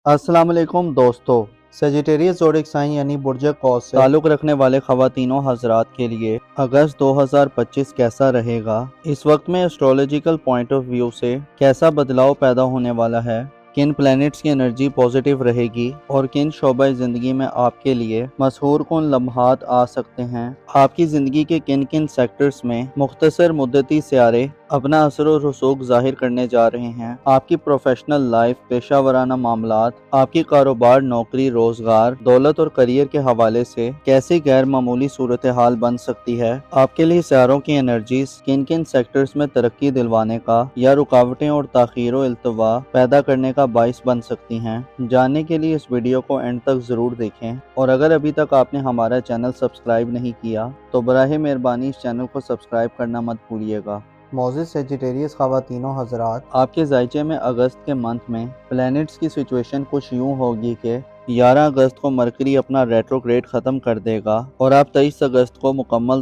अस्सलाम वालेकुम दोस्तों। सेजिटेरियस ज़ोडिएक साइन यानी बुर्ज कौस से ताल्लुक़ रखने वाले ख़वातीनों हज़रात के लिए अगस्त 2025 कैसा रहेगा, इस वक्त में एस्ट्रोलॉजिकल पॉइंट ऑफ व्यू से कैसा बदलाव पैदा होने वाला है, किन प्लैनेट्स की एनर्जी पॉजिटिव रहेगी और किन शोबा ज़िंदगी में आपके लिए मशहूर कौन लम्हात आ सकते हैं, आपकी ज़िंदगी के किन किन सेक्टर्स में मुख्तसर मुद्दती सियारे अपना असर और रसूख ज़ाहिर करने जा रहे हैं, आपकी प्रोफेशनल लाइफ, पेशा वराना मामलात, आपकी कारोबार, नौकरी, रोजगार, दौलत और करियर के हवाले से कैसी गैर मामूली सूरत हाल बन सकती है, आपके लिए सियारों की एनर्जीज किन किन सेक्टर्स में तरक्की दिलवाने का या रुकावटें और ताखीर व इल्तवा पैदा करने का बाइस बन सकती हैं। जानने के लिए इस वीडियो को एंड तक ज़रूर देखें और अगर अभी तक आपने हमारा चैनल सब्सक्राइब नहीं किया तो बराहे मेहरबानी इस चैनल को सब्सक्राइब करना मत भूलिएगा। मौजूद सेजिटेरियस ख़वातीनों हज़रात, आपके जायचे में अगस्त के मंथ में प्लैनेट्स की सिचुएशन कुछ यूँ होगी कि 11 अगस्त को मरकरी अपना रेट्रोग्रेड ख़त्म कर देगा और आप 23 अगस्त को मुकम्मल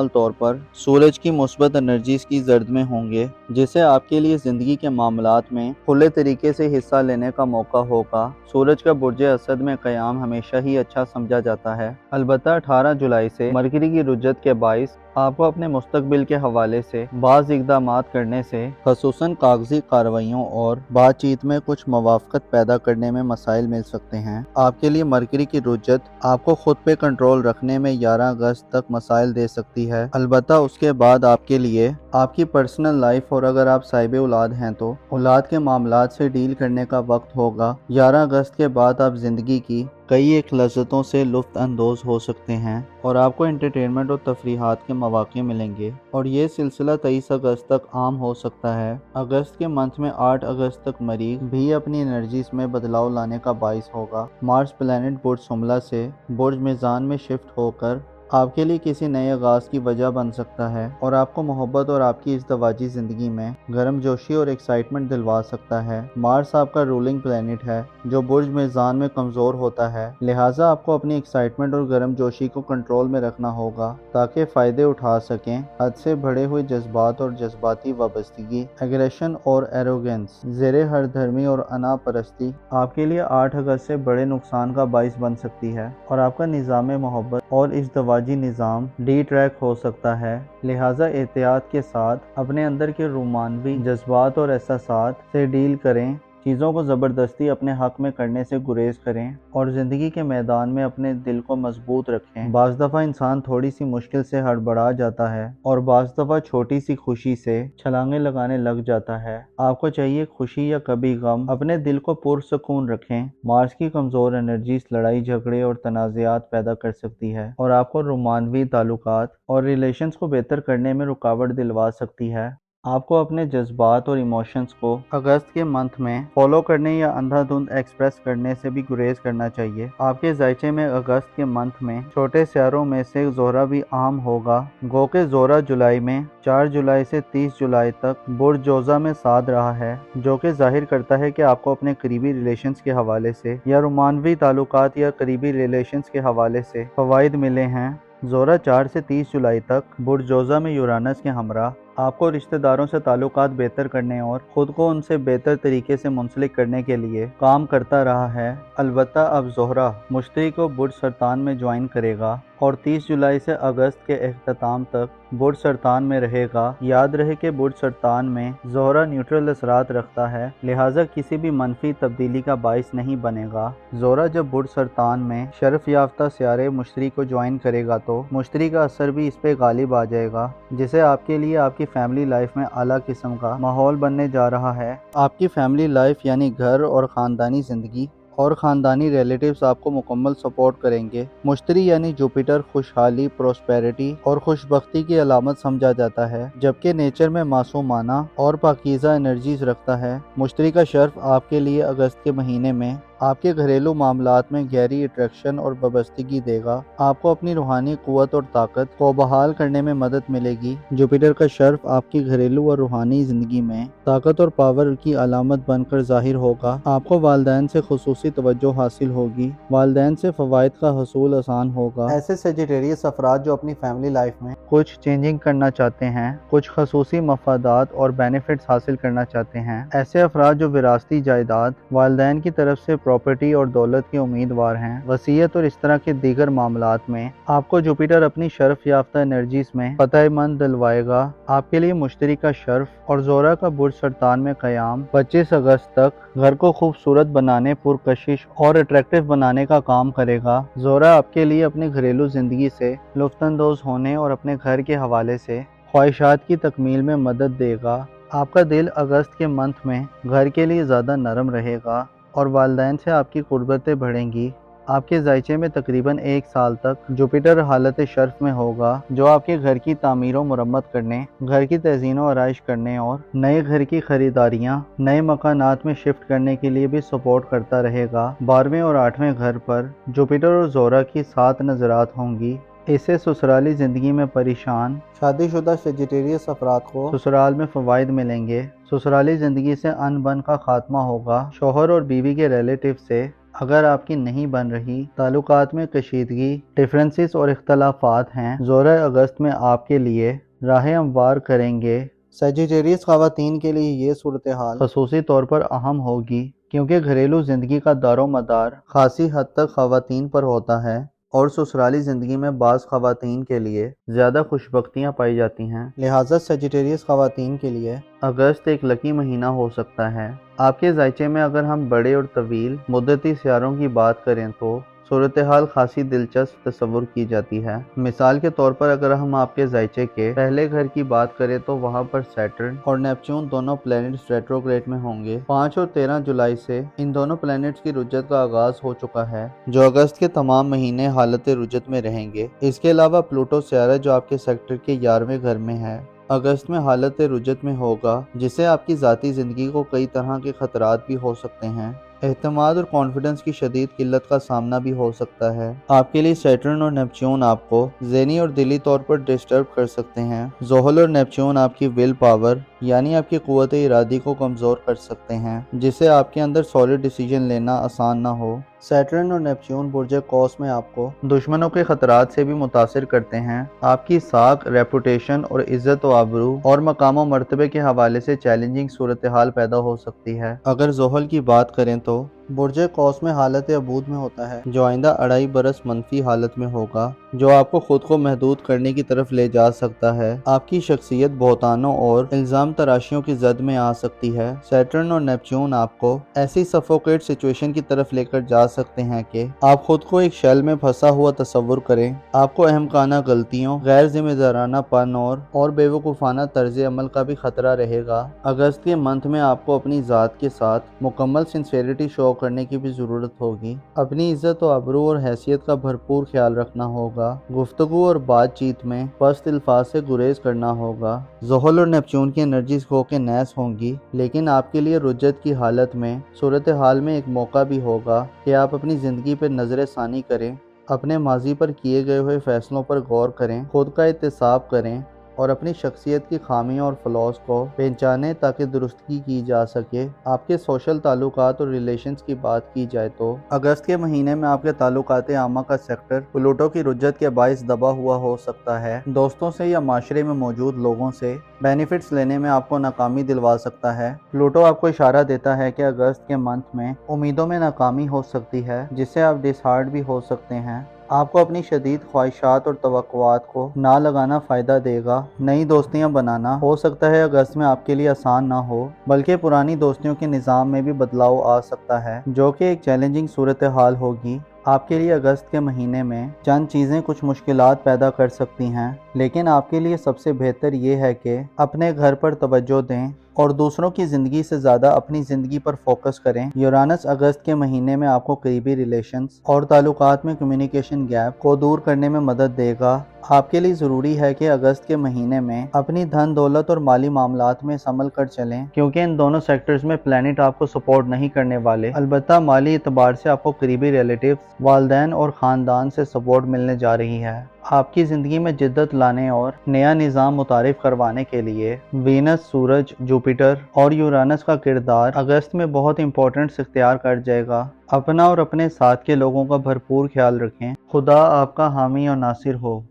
तौर पर सूरज की मुस्बत एनर्जीज की जर्द में होंगे, जिससे आपके लिए ज़िंदगी के मामलात में खुले तरीके से हिस्सा लेने का मौका होगा। सूरज का बुर्ज असद में क़याम हमेशा ही अच्छा समझा जाता है। अलबत्ता 18 जुलाई से मरकरी की रुज्जत के बाइस आपको अपने मुस्तकबिल के हवाले से बाज़ इक़दामात करने से ख़ुसूसन कागजी कार्रवाइयों और बातचीत में कुछ मवाफ़क़त पैदा करने में मसाइल मिल सकते हैं। आपके लिए मरकरी की रुज्जत आपको खुद पे कंट्रोल रखने में 11 अगस्त तक मसाइल दे सकती है। अलबत्ता उसके बाद आपके लिए आपकी पर्सनल लाइफ और अगर आप साहिब औलाद हैं तो औलाद के मामलात से डील करने का वक्त होगा। 11 अगस्त के बाद आप ज़िंदगी की कई एक लज़्ज़तों से लुत्फ़ अंदोज़ हो सकते हैं और आपको एंटरटेनमेंट और तफरीहात के मौक़े मिलेंगे और ये सिलसिला 23 अगस्त तक आम हो सकता है। अगस्त के मंथ में 8 अगस्त तक मरीख भी अपनी एनर्जीज में बदलाव लाने का बाइस होगा। मार्स प्लैनेट बुर्ज शुमला से बुर्ज मीज़ान में शिफ्ट होकर आपके लिए किसी नए आगाज़ की वजह बन सकता है और आपको मोहब्बत और आपकी इज़्दवाजी ज़िंदगी में गर्मजोशी और एक्साइटमेंट दिलवा सकता है। मार्स आपका रूलिंग प्लैनेट है जो बुर्ज मीज़ान में कमज़ोर होता है, लिहाजा आपको अपनी एक्साइटमेंट और गर्मजोशी को कंट्रोल में रखना होगा ताकि फ़ायदे उठा सकें। हद से बढ़े हुए जज्बात और जज्बाती वाबस्तगी, एग्रेशन और एरोगेंस, ज़ेरे हरधर्मी और अना परस्ती आपके लिए 8 अगस्त से बड़े नुकसान का बाइस बन सकती है और आपका निज़ाम मोहब्बत और इज़्दवाजी निज़ाम डी ट्रैक हो सकता है। लिहाजा एहतियात के साथ अपने अंदर के रोमानवी जज्बात और एहसासात से डील करें, चीज़ों को ज़बरदस्ती अपने हक़ में करने से गुरेज करें और ज़िंदगी के मैदान में अपने दिल को मजबूत रखें। बाज़ दफ़ा इंसान थोड़ी सी मुश्किल से हड़बड़ा जाता है और बाज़ दफ़ा छोटी सी खुशी से छलांगे लगाने लग जाता है। आपको चाहिए खुशी या कभी गम, अपने दिल को पुरसकून रखें। मार्स की कमज़ोर एनर्जीज लड़ाई झगड़े और तनाज़ात पैदा कर सकती है और आपको रोमानवी ताल्लुकात और रिलेशंस को बेहतर करने में रुकावट दिलवा सकती है। आपको अपने जज्बात और इमोशंस को अगस्त के मंथ में फॉलो करने या अंधाधुंध एक्सप्रेस करने से भी गुरेज करना चाहिए। आपके जायचे में अगस्त के मंथ में छोटे सियारों में से ज़ोहरा भी आम होगा। गो के ज़ोहरा जुलाई में 4 जुलाई से 30 जुलाई तक बुर्ज जोज़ा में साध रहा है, जो कि जाहिर करता है कि आपको अपने करीबी रिलेशंस के हवाले से या रोमानवी ताल्लुकात या करीबी रिलेशंस के हवाले से फ़वाइद मिले हैं। ज़ोहरा 4 से 30 जुलाई तक बुर्ज जोज़ा में यूरानस के हमरा आपको रिश्तेदारों से ताल्लुकात बेहतर करने और ख़ुद को उनसे बेहतर तरीके से मुंसलिक करने के लिए काम करता रहा है। अलबत्ता अब ज़ोहरा मुश्तरी को बुर्ज सरतान में ज्वाइन करेगा और 30 जुलाई से अगस्त के अख्ताम तक बुर्ज सरतान में रहेगा। याद रहे कि बुर्ज सरतान में ज़ोहरा न्यूट्रल असरात रखता है, लिहाजा किसी भी मनफी तब्दीली का बाइस नहीं बनेगा। ज़ोहरा जब बुर्ज सरतान में शरफ याफ्ता सियारे मुश्तरी को ज्वाइन करेगा तो मुश्तरी का असर भी इस पे गालिब आ जाएगा, जिसे आपके लिए आपकी फैमिली लाइफ में आला किस्म का माहौल बनने जा रहा है। आपकी फैमिली लाइफ यानी घर और ख़ानदानी ज़िंदगी और ख़ानदानी रिलेटिव्स आपको मुकम्मल सपोर्ट करेंगे। मुश्तरी यानी जुपिटर खुशहाली, प्रोस्पेरिटी और खुशबख्ती की अलामत समझा जाता है, जबकि नेचर में मासूमाना और पाकीज़ा एनर्जीज रखता है। मुश्तरी का शर्फ आपके लिए अगस्त के महीने में आपके घरेलू मामलात में गहरी अट्रैक्शन और वाबस्तगी देगा। आपको अपनी रूहानी कुव्वत और ताकत को बहाल करने में मदद मिलेगी। जुपिटर का शर्फ आपकी घरेलू और रूहानी जिंदगी में ताकत और पावर की अलामत बनकर जाहिर होगा। आपको वालिदैन से खुसूसी तवज्जो हासिल होगी। वालिदैन से फवायद का हसूल आसान होगा। ऐसे सेजिटेरियस अफराद जो अपनी फैमिली लाइफ में कुछ चेंजिंग करना चाहते हैं, कुछ खसूसी मफादात और बेनिफिट्स हासिल करना चाहते हैं, ऐसे अफराद जो विरासती जायदाद, वालिदैन की तरफ से प्रॉपर्टी और दौलत के उम्मीदवार हैं, वसीयत और इस तरह के दीगर मामलात में आपको जुपिटर अपनी शर्फ याफ्ता एनर्जीज में फतहमंद दिलवाएगा। आपके लिए मुश्तरी का शर्फ और जोरा का बुर्ज सरतान में क़याम 25 अगस्त तक घर को खूबसूरत बनाने, पुरकशिश और अट्रैक्टिव बनाने का काम करेगा। जोरा आपके लिए अपनी घरेलू जिंदगी से लुत्फ़अंदोज़ होने और अपने घर के हवाले से ख्वाहिशात की तकमील में मदद देगा। आपका दिल अगस्त के मंथ में घर के लिए ज़्यादा नरम रहेगा और वालिदैन से आपकी कुर्बतें बढ़ेंगी। आपके जायचे में तकरीबन 1 साल तक जुपिटर हालत शर्फ में होगा, जो आपके घर की तामीर व मुरम्मत करने, घर की तज़ीन व आराइश करने और नए घर की खरीदारियाँ, नए मकानात में शिफ्ट करने के लिए भी सपोर्ट करता रहेगा। 12वें और 8वें घर पर जुपिटर और जोरा की 7 नज़रात होंगी। इससे ससुराली ज़िंदगी में परेशान शादीशुदा सेजिटेरियस अफराद को ससुराल में फ़वाइद मिलेंगे। ससुराली ज़िंदगी से अनबन का खात्मा होगा। शोहर और बीवी के रिलेटिव से अगर आपकी नहीं बन रही, ताल्लुकात में कशीदगी, डिफरेंसेस और इख्तलाफात हैं, जोरा अगस्त में आपके लिए राह हमवार करेंगे। सेजिटेरियस ख़वातीन के लिए ये सूरत हाल ख़ुसूसी तौर पर अहम होगी, क्योंकि घरेलू ज़िंदगी का दारो मदार खासी हद तक ख़वातीन पर होता है और ससुराली ज़िंदगी में बाज़ ख़वातीन के लिए ज़्यादा खुशबख्तियाँ पाई जाती हैं। लिहाजा सेजिटेरियस ख़वातीन के लिए अगस्त एक लकी महीना हो सकता है। आपके जायचे में अगर हम बड़े और तवील मुद्दती सियारों की बात करें तो सूरत हाल खासी दिलचस्प तस्वुर की जाती है। मिसाल के तौर पर अगर हम आपके जायचे के पहले घर की बात करें तो वहाँ पर सैटर्न और नेपच्यून दोनों प्लैनेट्स रेट्रोग्रेड में होंगे। 5 और 13 जुलाई से इन दोनों प्लैनेट्स की रुजत का आगाज हो चुका है, जो अगस्त के तमाम महीने हालत रुजत में रहेंगे। इसके अलावा प्लूटो सियारा जो आपके सेक्टर के 11वें घर में है, अगस्त में हालत रुजत में होगा, जिससे आपकी ज़ाती ज़िंदगी को कई तरह के खतरात भी हो सकते हैं। एहतमाद और कॉन्फिडेंस की शदीद किल्लत का सामना भी हो सकता है। आपके लिए सैटर्न और नेपच्यून आपको ज़हनी और दिली तौर पर डिस्टर्ब कर सकते हैं। ज़ोहल और नेपच्यून आपकी विल पावर यानी आपकी क़ुव्वत इरादी को कमज़ोर कर सकते हैं, जिससे आपके अंदर सॉलिड डिसीजन लेना आसान ना हो। सैटर्न और नेपच्यून बुर्ज कौस में आपको दुश्मनों के खतरात से भी मुतासिर करते हैं। आपकी साख, रेपुटेशन और इज्जत व आबरू और मकाम व मर्तबे के हवाले से चैलेंजिंग सूरत हाल पैदा हो सकती है। अगर ज़ोहल की बात करें तो बुर्ज कौस में हालत अबूद में होता है, जो आइंदा 2.5 बरस मनफी हालत में होगा, जो आपको खुद को महदूद करने की तरफ ले जा सकता है। आपकी शख्सियत बहुतानों और इल्ज़ाम तराशियों की जद में आ सकती है। सैटर्न और नेपच्यून आपको ऐसी सफोकेट सिचुएशन की तरफ लेकर जा सकते हैं कि आप खुद को एक शेल में फंसा हुआ तस्वुर करें। आपको अहमकाना गलतियों, गैर जिम्मेदाराना पन और बेवकूफ़ाना तर्ज अमल का भी खतरा रहेगा। अगस्त के मंथ में आपको अपनी ज़ात के साथ मुकम्मल सिंसेरिटी शो करने की भी ज़रूरत होगी। अपनी इज्जत और आबरू और हैसियत का भरपूर ख्याल रखना होगा। गुफ्तगू और बातचीत में पस्त अल्फाज से गुरेज करना होगा। ज़ोहल और नेपच्यून की एनर्जीज खो के नैस होंगी, लेकिन आपके लिए रुज्जत की हालत में सूरत हाल में एक मौका भी होगा कि आप अपनी ज़िंदगी पर नज़र सानी करें, अपने माजी पर किए गए हुए फैसलों पर गौर करें, खुद का एहतिसाब करें और अपनी शख्सियत की खामियों और फ्लॉज को पहचानें ताकि दुरुस्तगी की जा सके। आपके सोशल ताल्लुकात और रिलेशंस की बात की जाए तो अगस्त के महीने में आपके ताल्लुकात आमा का सेक्टर प्लूटो की रुज्जत के बाइस दबा हुआ हो सकता है। दोस्तों से या माशरे में मौजूद लोगों से बेनिफिट्स लेने में आपको नाकामी दिलवा सकता है। प्लूटो आपको इशारा देता है कि अगस्त के मंथ में उम्मीदों में नाकामी हो सकती है, जिससे आप डिसहार्ट भी हो सकते हैं। आपको अपनी शदीद ख्वाहिशात और तवक्कुआत को ना लगाना फ़ायदा देगा। नई दोस्तियां बनाना हो सकता है अगस्त में आपके लिए आसान ना हो, बल्कि पुरानी दोस्तियों के निज़ाम में भी बदलाव आ सकता है, जो कि एक चैलेंजिंग सूरत हाल होगी। आपके लिए अगस्त के महीने में चंद चीज़ें कुछ मुश्किलात पैदा कर सकती हैं, लेकिन आपके लिए सबसे बेहतर ये है कि अपने घर पर तवज्जो दें और दूसरों की ज़िंदगी से ज़्यादा अपनी ज़िंदगी पर फोकस करें। यूरानस अगस्त के महीने में आपको करीबी रिलेशंस और ताल्लुकात में कम्युनिकेशन गैप को दूर करने में मदद देगा। आपके लिए ज़रूरी है कि अगस्त के महीने में अपनी धन दौलत और माली मामलात में संभल कर चलें, क्योंकि इन दोनों सेक्टर्स में प्लैनेट आपको सपोर्ट नहीं करने वाले। अलबत्ता माली एतबार से आपको करीबी रिलेटिव्स, वालदैन और ख़ानदान से सपोर्ट मिलने जा रही है। आपकी ज़िंदगी में जिद्दत लाने और नया निज़ाम मुतारिफ करवाने के लिए वीनस, सूरज, जुपिटर और यूरानस का किरदार अगस्त में बहुत इंपॉर्टेंस इख्तियार कर जाएगा। अपना और अपने साथ के लोगों का भरपूर ख्याल रखें। खुदा आपका हामी और नासिर हो।